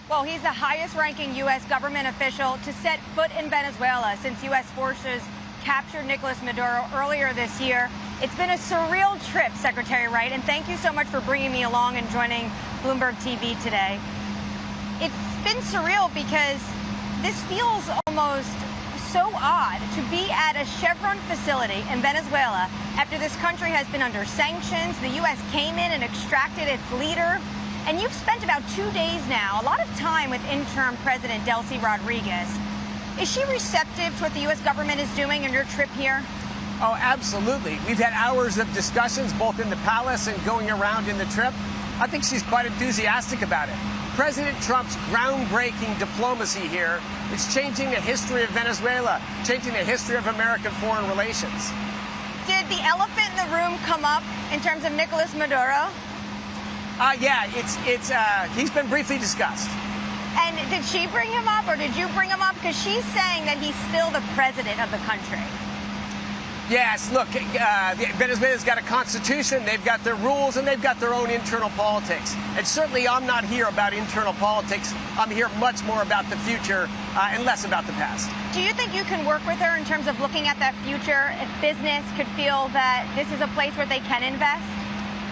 Well, he's the highest-ranking U.S. government official to set foot in Venezuela since U.S. forces captured Nicolas Maduro earlier this year. It's been a surreal trip, Secretary Wright, and thank you so much for bringing me along and joining Bloomberg TV today. It's been surreal because this feels almost so odd to be at a Chevron facility in Venezuela after this country has been under sanctions. The U.S. came in and extracted its leader. And you've spent about 2 days now, a lot of time with interim President Delcy Rodriguez. Is she receptive to what the U.S. government is doing on your trip here? Oh, absolutely. We've had hours of discussions both in the palace and going around in the trip. I think she's quite enthusiastic about it. President Trump's groundbreaking diplomacy here is changing the history of Venezuela, changing the history of American foreign relations. Did the elephant in the room come up in terms of Nicolas Maduro? Yeah, he's been briefly discussed. And did she bring him up, or did you bring him up? Because she's saying that he's still the president of the country. Yes, look, Venezuela's got a constitution, they've got their rules, and they've got their own internal politics. And certainly I'm not here about internal politics. I'm here much more about the future and less about the past. Do you think you can work with her in terms of looking at that future, if business could feel that this is a place where they can invest?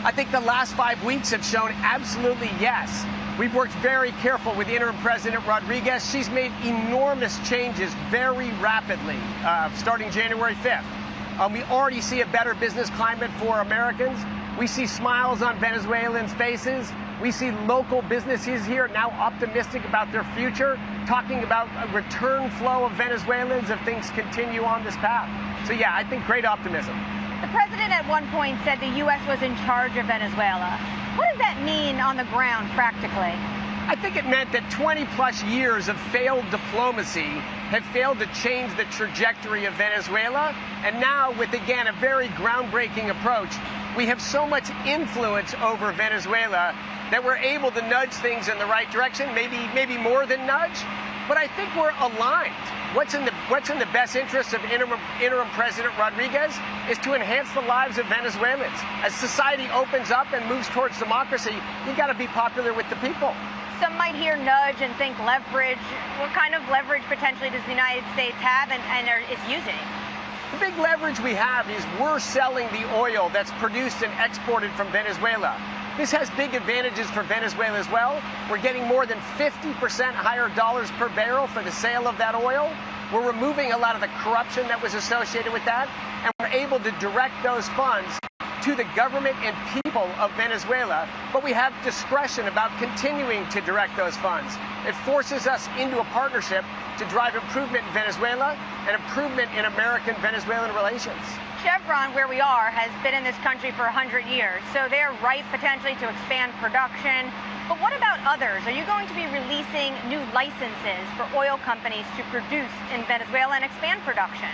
I think the last 5 weeks have shown absolutely yes. We've worked very careful with interim President Rodriguez. She's made enormous changes very rapidly, starting January 5th. We already see a better business climate for Americans. We see smiles on Venezuelans' faces. We see local businesses here now optimistic about their future, talking about a return flow of Venezuelans if things continue on this path. So yeah, I think great optimism. The president at one point said the U.S. was in charge of Venezuela. What does that mean on the ground practically? I think it meant that 20-plus years of failed diplomacy have failed to change the trajectory of Venezuela. And now, with, again, a very groundbreaking approach, we have so much influence over Venezuela that we're able to nudge things in the right direction, maybe more than nudge. But I think we're aligned. What's in the best interest of interim President Rodriguez is to enhance the lives of Venezuelans. As society opens up and moves towards democracy, you've got to be popular with the people. Some might hear nudge and think leverage. What kind of leverage potentially does the United States have and is using? The big leverage we have is we're selling the oil that's produced and exported from Venezuela. This has big advantages for Venezuela as well. We're getting more than 50% higher dollars per barrel for the sale of that oil. We're removing a lot of the corruption that was associated with that, and we're able to direct those funds to the government and people of Venezuela, but we have discretion about continuing to direct those funds. It forces us into a partnership to drive improvement in Venezuela and improvement in American-Venezuelan relations. Chevron, where we are, has been in this country for 100 years, so they're ripe potentially to expand production. But what about others? Are you going to be releasing new licenses for oil companies to produce in Venezuela and expand production?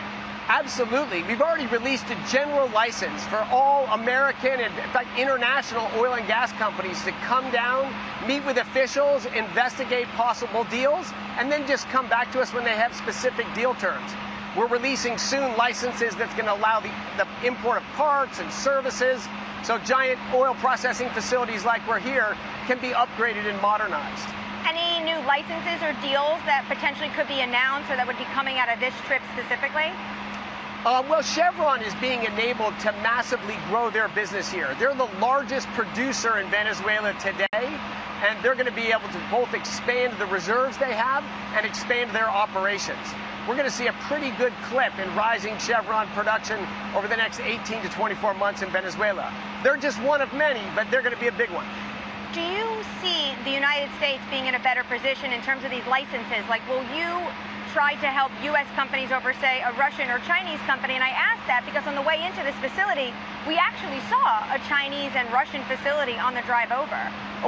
Absolutely. We've already released a general license for all American and, in fact, international oil and gas companies to come down, meet with officials, investigate possible deals, and then just come back to us when they have specific deal terms. We're releasing soon licenses that's going to allow the import of parts and services, so giant oil processing facilities like we're here can be upgraded and modernized. Any new licenses or deals that potentially could be announced or that would be coming out of this trip specifically? Well, Chevron is being enabled to massively grow their business here. They're the largest producer in Venezuela today, and they're going to be able to both expand the reserves they have and expand their operations. We're going to see a pretty good clip in rising Chevron production over the next 18 to 24 months in Venezuela. They're just one of many, but they're going to be a big one. Do you see the United States being in a better position in terms of these licenses? Like, will you try to help U.S. companies over, say, a Russian or Chinese company? And I ask that because on the way into this facility, we actually saw a Chinese and Russian facility on the drive over.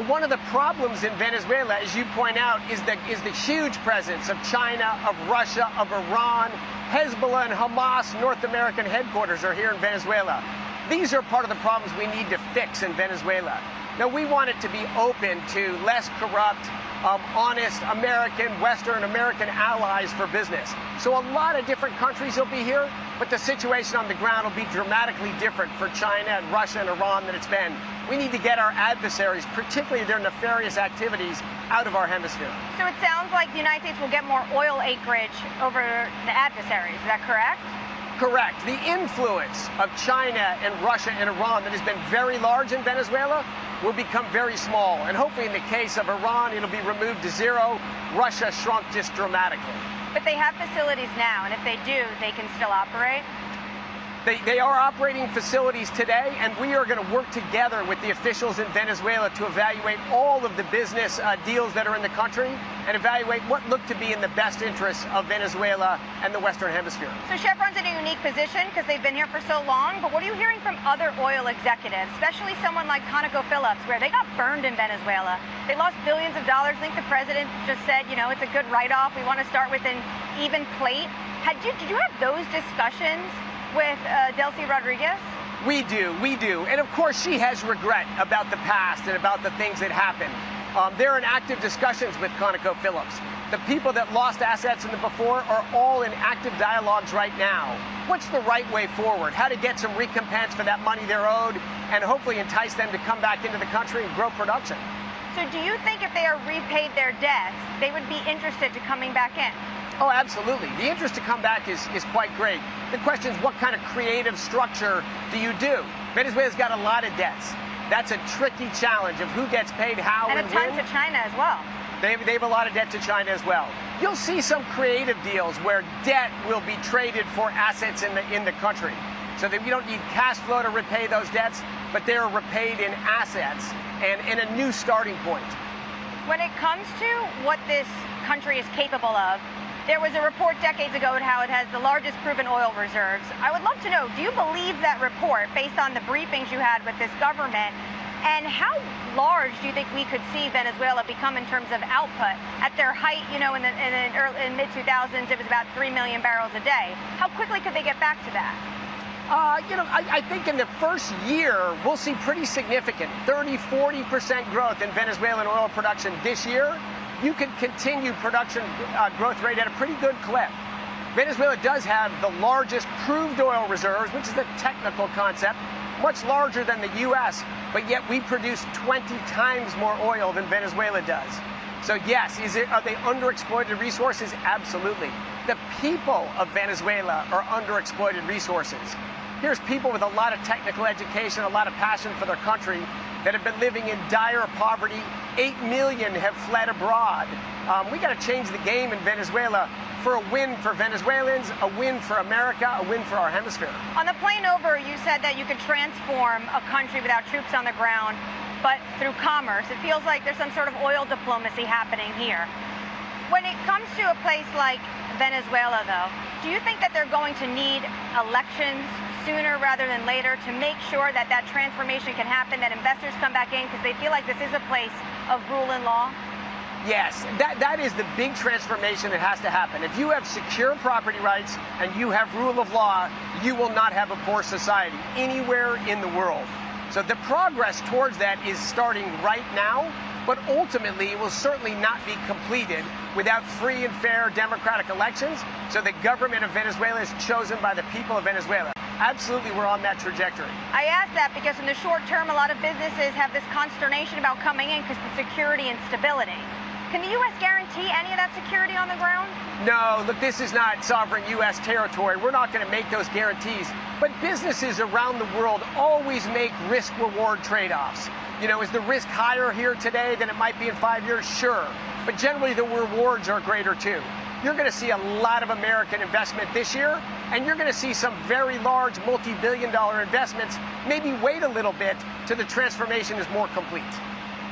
One of the problems in Venezuela, as you point out, is the huge presence of China, of Russia, of Iran. Hezbollah and Hamas North American headquarters are here in Venezuela. These are part of the problems we need to fix in Venezuela. Now, we want it to be open to less corrupt, honest American, Western American allies for business. So a lot of different countries will be here, but the situation on the ground will be dramatically different for China and Russia and Iran than it's been. We need to get our adversaries, particularly their nefarious activities, out of our hemisphere. So it sounds like the United States will get more oil acreage over the adversaries. Is that correct? Correct. The influence of China and Russia and Iran that has been very large in Venezuela will become very small. And hopefully in the case of Iran, it'll be removed to zero. Russia shrunk just dramatically. But they have facilities now, and if they do, they can still operate? They are operating facilities today, and we are going to work together with the officials in Venezuela to evaluate all of the business deals that are in the country and evaluate what look to be in the best interests of Venezuela and the Western Hemisphere. So Chevron's in a unique position because they've been here for so long, but what are you hearing from other oil executives, especially someone like ConocoPhillips, where they got burned in Venezuela? They lost billions of dollars. I think the president just said, you know, it's a good write-off. We want to start with an even plate. Did you have those discussions with Delcy Rodriguez? We do. And of course, she has regret about the past and about the things that happened. They're in active discussions with ConocoPhillips. The people that lost assets in the before are all in active dialogues right now. What's the right way forward? How to get some recompense for that money they're owed and hopefully entice them to come back into the country and grow production. So do you think if they are repaid their debts, they would be interested to coming back in? Oh, absolutely. The interest to come back is quite great. The question is, what kind of creative structure do you do? Venezuela's got a lot of debts. That's a tricky challenge of who gets paid how and a ton when. to China as well. They have a lot of debt to China as well. You'll see some creative deals where debt will be traded for assets in the country, so that we don't need cash flow to repay those debts, but they're repaid in assets and in a new starting point. When it comes to what this country is capable of, there was a report decades ago on how it has the largest proven oil reserves. I would love to know, do you believe that report based on the briefings you had with this government? And how large do you think we could see Venezuela become in terms of output? At their height, you know, in mid-2000s, it was about 3 million barrels a day. How quickly could they get back to that? I think in the first year, we'll see pretty significant 30–40% growth in Venezuelan oil production this year. You can continue production growth rate at a pretty good clip. Venezuela does have the largest proved oil reserves, which is a technical concept, much larger than the U.S., but yet we produce 20 times more oil than Venezuela does. So yes, are they underexploited resources? Absolutely. The people of Venezuela are underexploited resources. Here's people with a lot of technical education, a lot of passion for their country that have been living in dire poverty. 8 million have fled abroad. We got to change the game in Venezuela for a win for Venezuelans, a win for America, a win for our hemisphere. On the plane over, you said that you could transform a country without troops on the ground, but through commerce. It feels like there's some sort of oil diplomacy happening here. When it comes to a place like Venezuela, though, do you think that they're going to need elections sooner rather than later to make sure that that transformation can happen, that investors come back in because they feel like this is a place of rule and law? Yes, that is the big transformation that has to happen. If you have secure property rights and you have rule of law, you will not have a poor society anywhere in the world. So the progress towards that is starting right now, but ultimately it will certainly not be completed without free and fair democratic elections. So the government of Venezuela is chosen by the people of Venezuela. Absolutely, we're on that trajectory. I ask that because in the short term, a lot of businesses have this consternation about coming in because of security and stability. Can the U.S. guarantee any of that security on the ground? No, look, this is not sovereign U.S. territory. We're not going to make those guarantees. But businesses around the world always make risk-reward trade-offs. You know, is the risk higher here today than it might be in 5 years? Sure. But generally, the rewards are greater, too. You're going to see a lot of American investment this year, and you're going to see some very large multi-billion-dollar investments. Maybe wait a little bit till the transformation is more complete.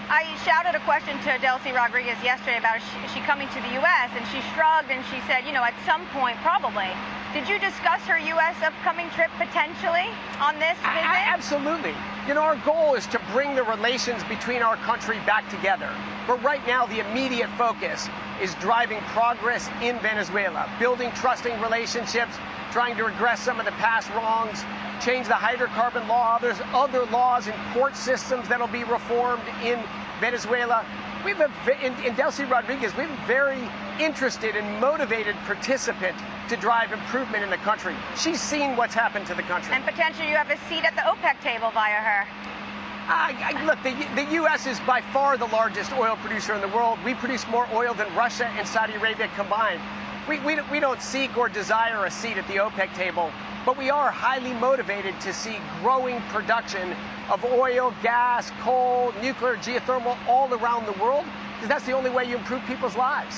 I shouted a question to Delcy Rodriguez yesterday about is she coming to the U.S., and she shrugged and she said, you know, at some point, probably. Did you discuss her U.S. upcoming trip potentially on this visit? Absolutely. You know, our goal is to bring the relations between our country back together. But right now, the immediate focus is driving progress in Venezuela, building trusting relationships, trying to regress some of the past wrongs, change the hydrocarbon law. There's other laws and court systems that'll be reformed in Venezuela. We have in Delcy Rodriguez, we have a very interested and motivated participant to drive improvement in the country. She's seen what's happened to the country. And potentially you have a seat at the OPEC table via her. Look, the U.S. is by far the largest oil producer in the world. We produce more oil than Russia and Saudi Arabia combined. We don't seek or desire a seat at the OPEC table, but we are highly motivated to see growing production of oil, gas, coal, nuclear, geothermal all around the world, because that's the only way you improve people's lives.